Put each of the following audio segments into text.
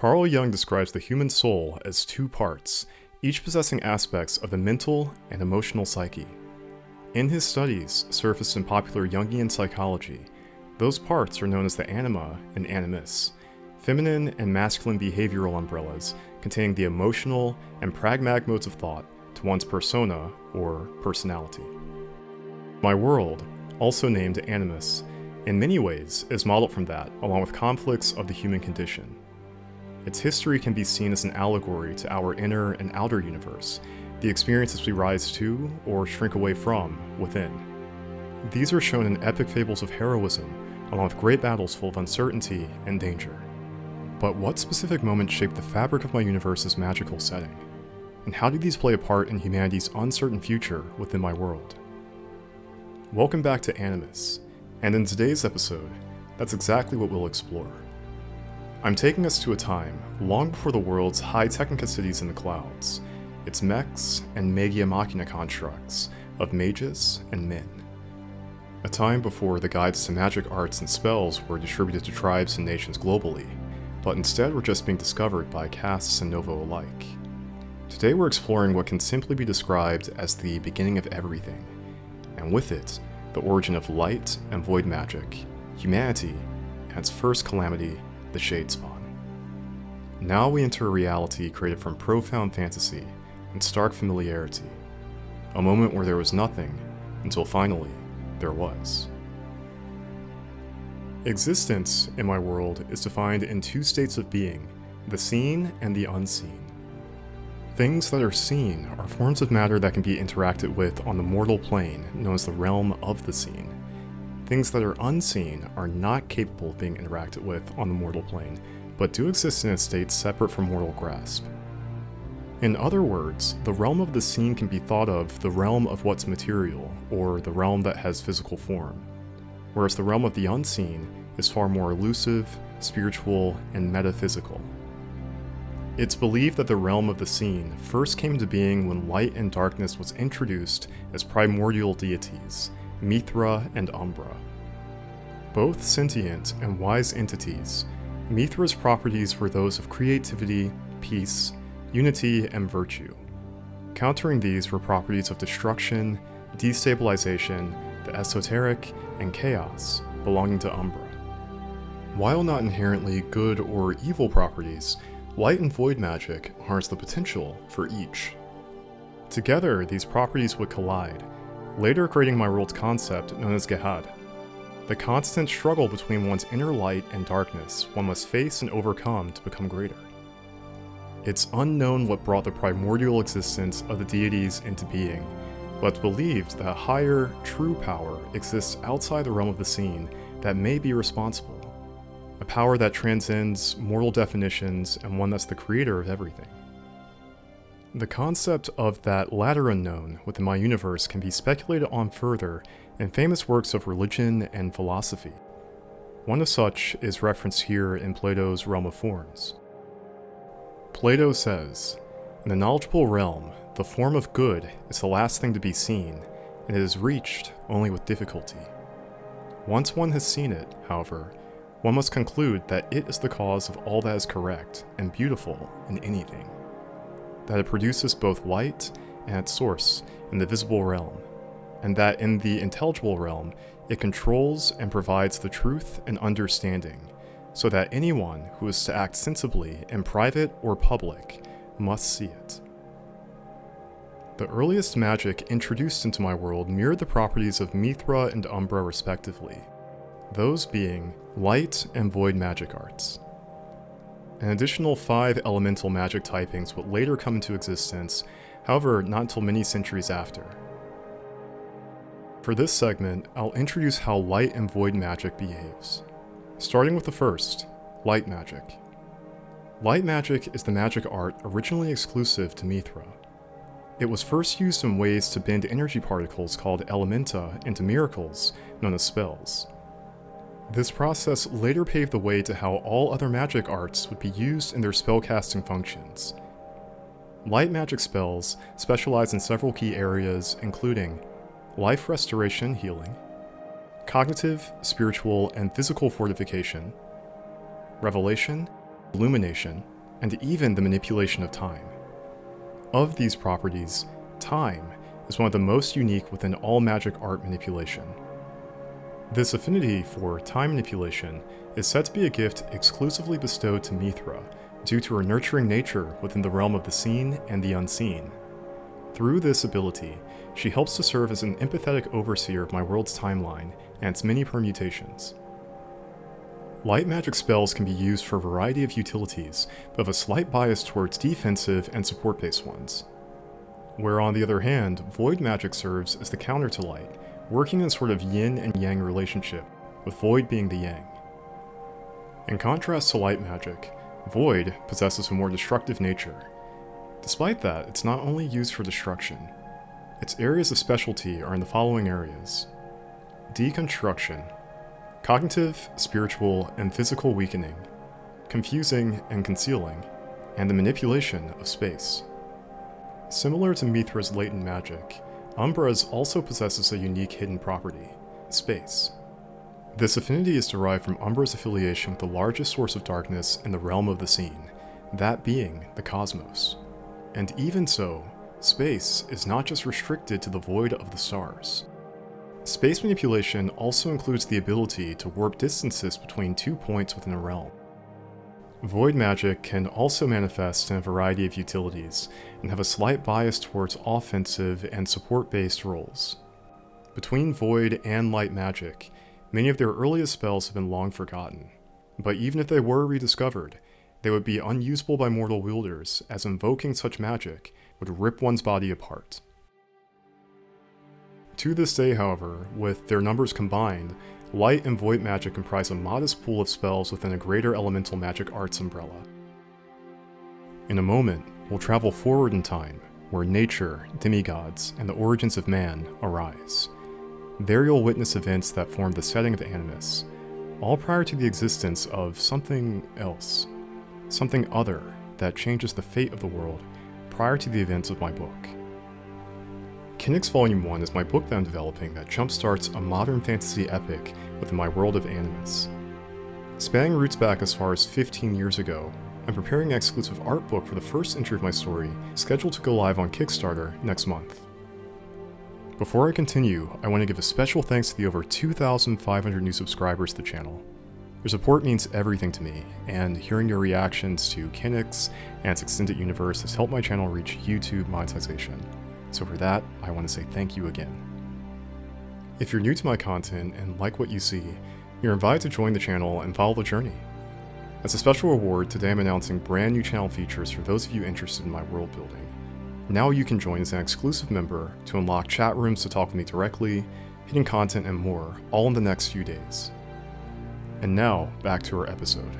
Carl Jung describes the human soul as two parts, each possessing aspects of the mental and emotional psyche. In his studies, surfaced in popular Jungian psychology, those parts are known as the anima and animus, feminine and masculine behavioral umbrellas containing the emotional and pragmatic modes of thought to one's persona or personality. My world, also named Animus, in many ways is modeled from that, along with conflicts of the human condition. Its history can be seen as an allegory to our inner and outer universe, the experiences we rise to or shrink away from within. These are shown in epic fables of heroism, along with great battles full of uncertainty and danger. But what specific moments shape the fabric of my universe's magical setting? And how do these play a part in humanity's uncertain future within my world? Welcome back to Animus, and in today's episode, that's exactly what we'll explore. I'm taking us to a time long before the world's high-technica cities in the clouds, its mechs and magia machina constructs of mages and men. A time before the guides to magic arts and spells were distributed to tribes and nations globally, but instead were just being discovered by castes and novo alike. Today we're exploring what can simply be described as the beginning of everything, and with it, the origin of light and void magic, humanity, and its first calamity, the Shade Spawn. Now we enter a reality created from profound fantasy and stark familiarity, a moment where there was nothing until finally there was. Existence in my world is defined in two states of being, the seen and the unseen. Things that are seen are forms of matter that can be interacted with on the mortal plane, known as the realm of the seen. Things that are unseen are not capable of being interacted with on the mortal plane, but do exist in a state separate from mortal grasp. In other words, the realm of the seen can be thought of the realm of what's material, or the realm that has physical form, whereas the realm of the unseen is far more elusive, spiritual, and metaphysical. It's believed that the realm of the seen first came into being when light and darkness was introduced as primordial deities, Mithra and Umbra. Both sentient and wise entities, Mithra's properties were those of creativity, peace, unity, and virtue. Countering these were properties of destruction, destabilization, the esoteric, and chaos belonging to Umbra. While not inherently good or evil properties, light and void magic harness the potential for each. Together, these properties would collide, later creating my world's concept known as Shad, the constant struggle between one's inner light and darkness one must face and overcome to become greater. It's unknown what brought the primordial existence of the deities into being, but it's believed that a higher, true power exists outside the realm of the seen that may be responsible, a power that transcends mortal definitions and one that's the creator of everything. The concept of that latter unknown within my universe can be speculated on further in famous works of religion and philosophy. One of such is referenced here in Plato's Realm of Forms. Plato says, "In the knowledgeable realm, the form of good is the last thing to be seen, and it is reached only with difficulty. Once one has seen it, however, one must conclude that it is the cause of all that is correct and beautiful in anything, that it produces both light and its source in the visible realm, and that in the intelligible realm it controls and provides the truth and understanding, so that anyone who is to act sensibly in private or public must see it." The earliest magic introduced into my world mirrored the properties of Mithra and Umbra respectively, those being light and void magic arts. An additional 5 elemental magic typings would later come into existence, however not until many centuries after. For this segment, I'll introduce how light and void magic behaves. Starting with the first, light magic. Light magic is the magic art originally exclusive to Mithra. It was first used in ways to bend energy particles called elementa into miracles, known as spells. This process later paved the way to how all other magic arts would be used in their spellcasting functions. Light magic spells specialize in several key areas, including life restoration healing, cognitive, spiritual, and physical fortification, revelation, illumination, and even the manipulation of time. Of these properties, time is one of the most unique within all magic art manipulation. This affinity for time manipulation is said to be a gift exclusively bestowed to Mithra due to her nurturing nature within the realm of the seen and the unseen. Through this ability, she helps to serve as an empathetic overseer of my world's timeline and its many permutations. Light magic spells can be used for a variety of utilities, but have a slight bias towards defensive and support-based ones. Where on the other hand, void magic serves as the counter to light, working in a sort of yin and yang relationship, with void being the yang. In contrast to light magic, void possesses a more destructive nature. Despite that, it's not only used for destruction. Its areas of specialty are in the following areas: deconstruction, cognitive, spiritual, and physical weakening, confusing and concealing, and the manipulation of space. Similar to Mithra's latent magic, Umbra's also possesses a unique hidden property: space. This affinity is derived from Umbra's affiliation with the largest source of darkness in the realm of the seen, that being the cosmos. And even so, space is not just restricted to the void of the stars. Space manipulation also includes the ability to warp distances between 2 points within a realm. Void magic can also manifest in a variety of utilities, and have a slight bias towards offensive and support-based roles. Between void and light magic, many of their earliest spells have been long forgotten, but even if they were rediscovered, they would be unusable by mortal wielders, as invoking such magic would rip one's body apart. To this day, however, with their numbers combined, light and void magic comprise a modest pool of spells within a greater elemental magic arts umbrella. In a moment, we'll travel forward in time, where nature, demigods, and the origins of man arise. There you'll witness events that form the setting of Animus, all prior to the existence of something else, something other that changes the fate of the world prior to the events of my book. Kinnick's Volume 1 is my book that I'm developing that jumpstarts a modern fantasy epic within my world of Animus. Spanning roots back as far as 15 years ago, I'm preparing an exclusive art book for the first entry of my story, scheduled to go live on Kickstarter next month. Before I continue, I want to give a special thanks to the over 2,500 new subscribers to the channel. Your support means everything to me, and hearing your reactions to Kinnick's and its extended universe has helped my channel reach YouTube monetization. So for that, I want to say thank you again. If you're new to my content and like what you see, you're invited to join the channel and follow the journey. As a special reward, today I'm announcing brand new channel features for those of you interested in my world building. Now you can join as an exclusive member to unlock chat rooms to talk with me directly, hidden content, and more, all in the next few days. And now, back to our episode.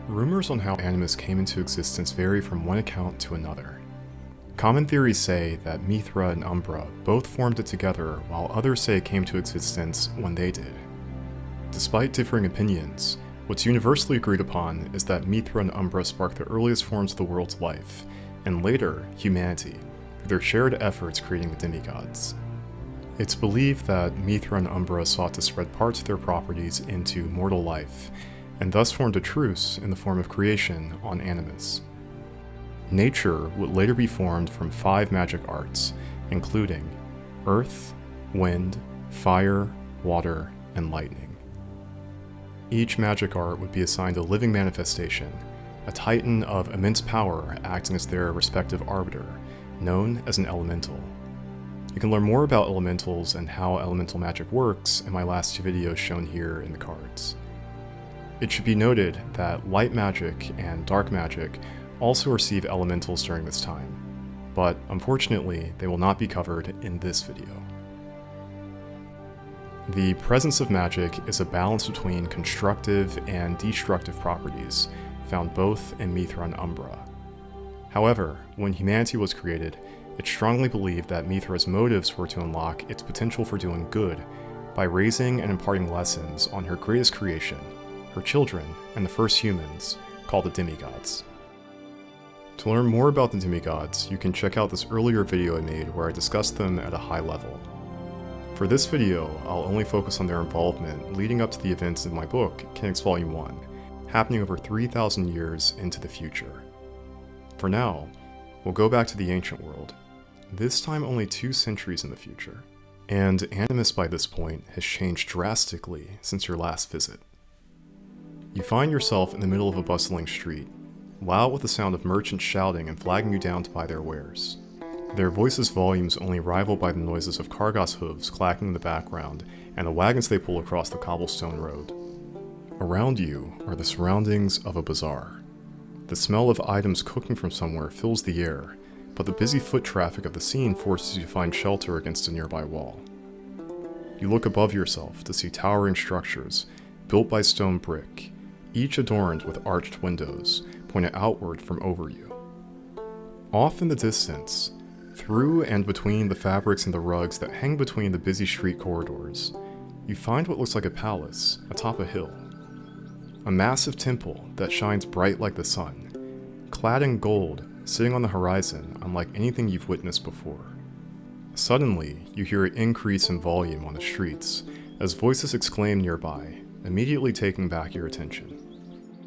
Rumors on how Animus came into existence vary from one account to another. Common theories say that Mithra and Umbra both formed it together, while others say it came to existence when they did. Despite differing opinions, what's universally agreed upon is that Mithra and Umbra sparked the earliest forms of the world's life, and later, humanity, through their shared efforts creating the demigods. It's believed that Mithra and Umbra sought to spread parts of their properties into mortal life, and thus formed a truce in the form of creation on Animus. Nature would later be formed from 5 magic arts, including earth, wind, fire, water, and lightning. Each magic art would be assigned a living manifestation, a titan of immense power acting as their respective arbiter, known as an elemental. You can learn more about elementals and how elemental magic works in my last 2 videos shown here in the cards. It should be noted that light magic and dark magic also receive elementals during this time, but unfortunately they will not be covered in this video. The presence of magic is a balance between constructive and destructive properties, found both in Mithra and Umbra. However, when humanity was created, it's strongly believed that Mithra's motives were to unlock its potential for doing good by raising and imparting lessons on her greatest creation, her children, and the first humans, called the demigods. To learn more about the demigods, you can check out this earlier video I made where I discussed them at a high level. For this video, I'll only focus on their involvement leading up to the events in my book, Kinnick's Volume 1, happening over 3,000 years into the future. For now, we'll go back to the ancient world, this time only 2 centuries in the future. And Animus by this point has changed drastically since your last visit. You find yourself in the middle of a bustling street, loud with the sound of merchants shouting and flagging you down to buy their wares. Their voices' volumes only rivaled by the noises of Kargas hooves clacking in the background and the wagons they pull across the cobblestone road. Around you are the surroundings of a bazaar. The smell of items cooking from somewhere fills the air, but the busy foot traffic of the scene forces you to find shelter against a nearby wall. You look above yourself to see towering structures built by stone brick, each adorned with arched windows pointed outward from over you. Off in the distance, through and between the fabrics and the rugs that hang between the busy street corridors, you find what looks like a palace atop a hill. A massive temple that shines bright like the sun, clad in gold, sitting on the horizon unlike anything you've witnessed before. Suddenly, you hear an increase in volume on the streets as voices exclaim nearby, immediately taking back your attention.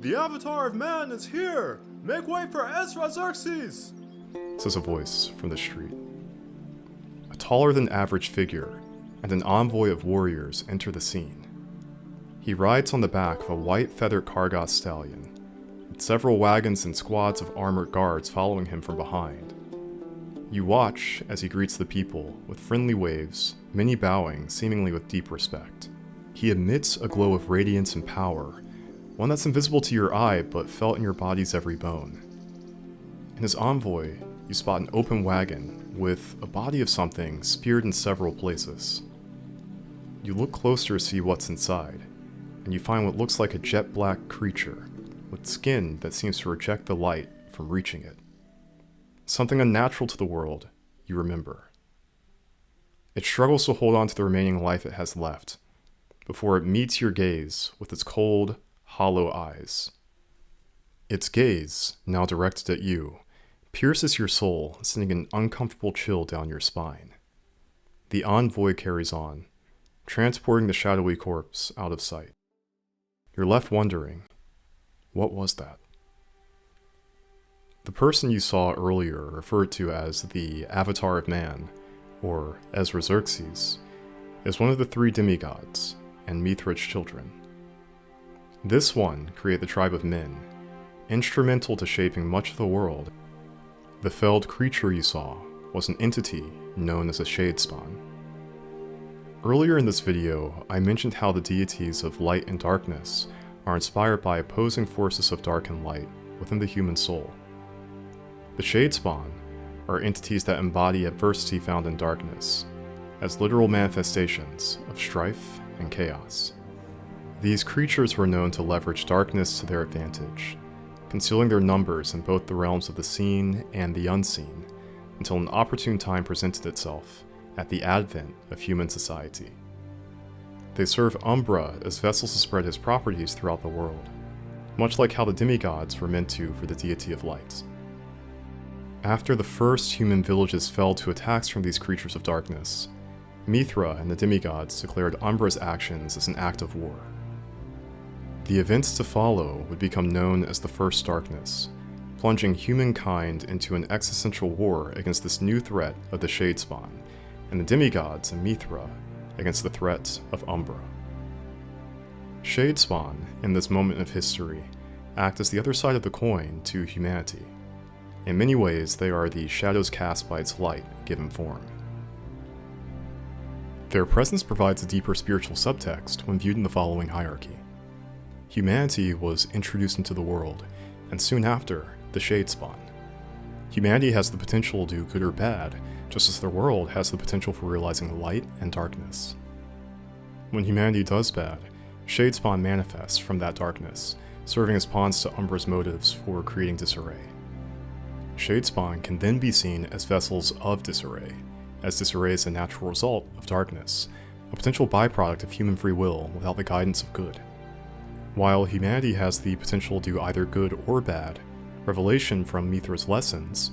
"The Avatar of Man is here! Make way for Ezra Xerxes!" says a voice from the street. A taller than average figure and an envoy of warriors enter the scene. He rides on the back of a white feathered Kargas stallion, with several wagons and squads of armored guards following him from behind. You watch as he greets the people with friendly waves, many bowing seemingly with deep respect. He emits a glow of radiance and power, one that's invisible to your eye but felt in your body's every bone. In his envoy, you spot an open wagon with a body of something speared in several places. You look closer to see what's inside, and you find what looks like a jet black creature with skin that seems to reject the light from reaching it. Something unnatural to the world, you remember. It struggles to hold on to the remaining life it has left, before it meets your gaze with its cold, hollow eyes. Its gaze, now directed at you, pierces your soul, sending an uncomfortable chill down your spine. The envoy carries on, transporting the shadowy corpse out of sight. You're left wondering, what was that? The person you saw earlier, referred to as the Avatar of Man, or Ezra Xerxes, is one of the 3 demigods and Mithra's children. This one created the tribe of men, instrumental to shaping much of the world. The felled creature you saw was an entity known as a Shade Spawn. Earlier in this video, I mentioned how the deities of light and darkness are inspired by opposing forces of dark and light within the human soul. The Shade Spawn are entities that embody adversity found in darkness, as literal manifestations of strife and chaos. These creatures were known to leverage darkness to their advantage, concealing their numbers in both the realms of the seen and the unseen, until an opportune time presented itself at the advent of human society. They serve Umbra as vessels to spread his properties throughout the world, much like how the demigods were meant to for the deity of light. After the first human villages fell to attacks from these creatures of darkness, Mithra and the demigods declared Umbra's actions as an act of war. The events to follow would become known as the First Darkness, plunging humankind into an existential war against this new threat of the Shade Spawn, and the demigods and Mithra against the threat of Umbra. Shade Spawn, in this moment of history, act as the other side of the coin to humanity. In many ways, they are the shadows cast by its light given form. Their presence provides a deeper spiritual subtext when viewed in the following hierarchy. Humanity was introduced into the world, and soon after, the Shade Spawn. Humanity has the potential to do good or bad, just as the world has the potential for realizing light and darkness. When humanity does bad, Shade Spawn manifests from that darkness, serving as pawns to Umbra's motives for creating disarray. Shade Spawn can then be seen as vessels of disarray, as disarray is a natural result of darkness, a potential byproduct of human free will without the guidance of good. While humanity has the potential to do either good or bad, revelation from Mithra's lessons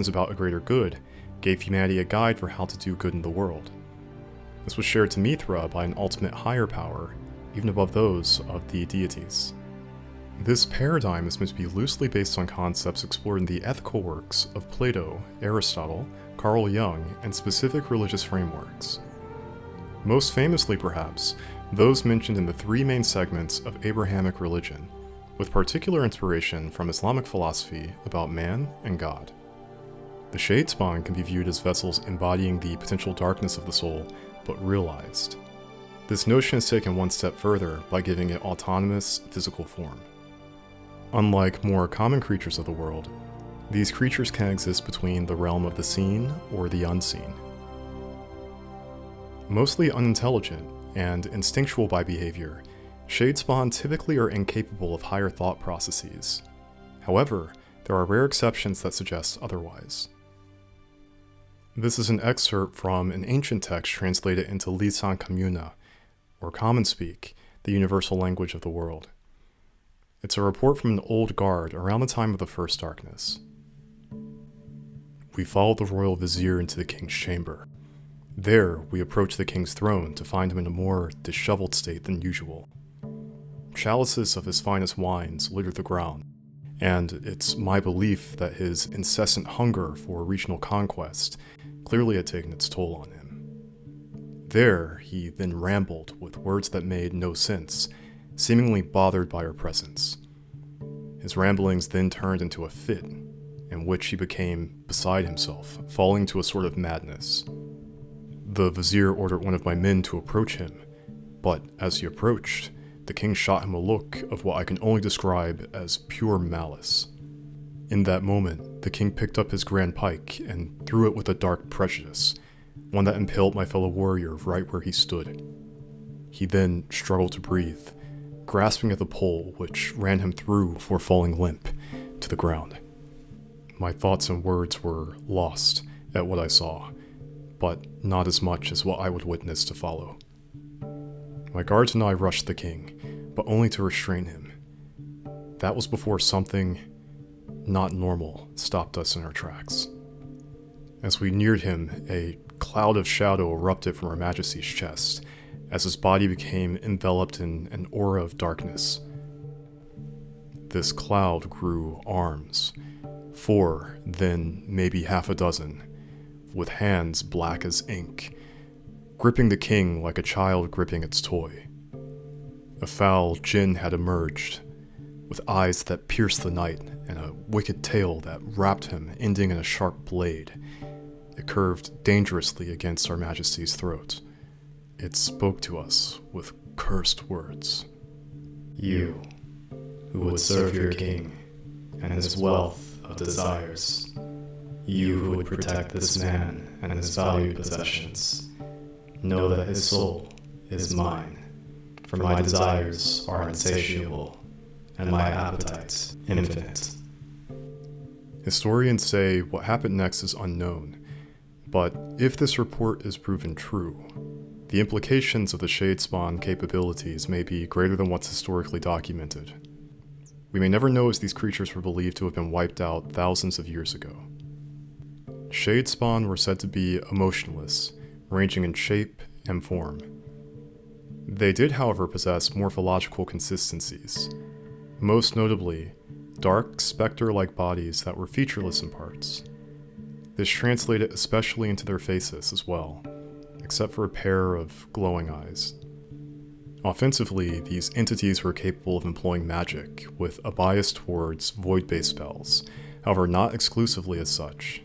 about a greater good, gave humanity a guide for how to do good in the world. This was shared to Mithra by an ultimate higher power, even above those of the deities. This paradigm is meant to be loosely based on concepts explored in the ethical works of Plato, Aristotle, Carl Jung, and specific religious frameworks. Most famously, perhaps, those mentioned in the three main segments of Abrahamic religion, with particular inspiration from Islamic philosophy about man and God. The shade spawn can be viewed as vessels embodying the potential darkness of the soul, but realized. This notion is taken one step further by giving it autonomous physical form. Unlike more common creatures of the world, these creatures can exist between the realm of the seen or the unseen. Mostly unintelligent and instinctual by behavior, shade spawn typically are incapable of higher thought processes. However, there are rare exceptions that suggest otherwise. This is an excerpt from an ancient text translated into Lisan Moenna, or Common Speak, the universal language of the world. It's a report from an old guard around the time of the First Darkness. We followed the royal vizier into the king's chamber. There, we approached the king's throne to find him in a more disheveled state than usual. Chalices of his finest wines littered the ground, and it's my belief that his incessant hunger for regional conquest clearly had taken its toll on him. There, he then rambled with words that made no sense, seemingly bothered by our presence. His ramblings then turned into a fit, in which he became beside himself, falling to a sort of madness. The vizier ordered one of my men to approach him, but as he approached, the king shot him a look of what I can only describe as pure malice. In that moment, the king picked up his grand pike and threw it with a dark prejudice, one that impaled my fellow warrior right where he stood. He then struggled to breathe, grasping at the pole which ran him through before falling limp to the ground. My thoughts and words were lost at what I saw, but not as much as what I would witness to follow. My guards and I rushed the king, but only to restrain him. That was before something not normal stopped us in our tracks. As we neared him, a cloud of shadow erupted from Her Majesty's chest, as his body became enveloped in an aura of darkness. This cloud grew arms, 4, then maybe half a dozen, with hands black as ink, gripping the king like a child gripping its toy. A foul djinn had emerged, with eyes that pierced the night and a wicked tail that wrapped him, ending in a sharp blade. It curved dangerously against Her Majesty's throat. It spoke to us with cursed words. You, who would serve your king and his wealth of desires, you who would protect this man and his valued possessions, know that his soul is mine, for my desires are insatiable and my appetites infinite. Historians say what happened next is unknown, but if this report is proven true, the implications of the shade spawn capabilities may be greater than what's historically documented. We may never know, as these creatures were believed to have been wiped out thousands of years ago. Shade spawn were said to be emotionless, ranging in shape and form. They did, however, possess morphological consistencies, most notably dark, spectre-like bodies that were featureless in parts. This translated especially into their faces as well, except for a pair of glowing eyes. Offensively, these entities were capable of employing magic, with a bias towards void-based spells, however not exclusively as such.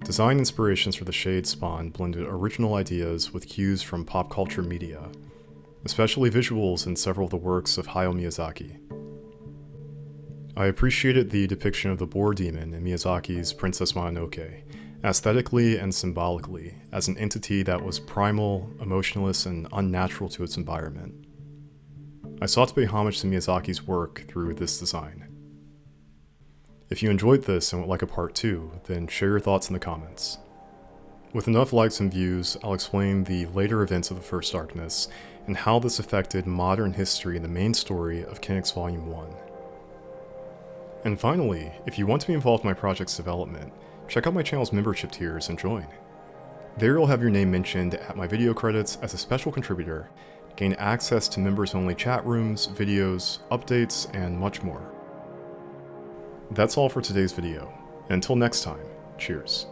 Design inspirations for the shade spawn blended original ideas with cues from pop culture media, especially visuals in several of the works of Hayao Miyazaki. I appreciated the depiction of the boar demon in Miyazaki's Princess Mononoke, aesthetically and symbolically, as an entity that was primal, emotionless, and unnatural to its environment. I sought to pay homage to Miyazaki's work through this design. If you enjoyed this and would like a part 2, then share your thoughts in the comments. With enough likes and views, I'll explain the later events of the First Darkness and how this affected modern history in the main story of Kennix Volume 1. And finally, if you want to be involved in my project's development, check out my channel's membership tiers and join. There you'll have your name mentioned at my video credits as a special contributor, gain access to members-only chat rooms, videos, updates, and much more. That's all for today's video. Until next time, cheers.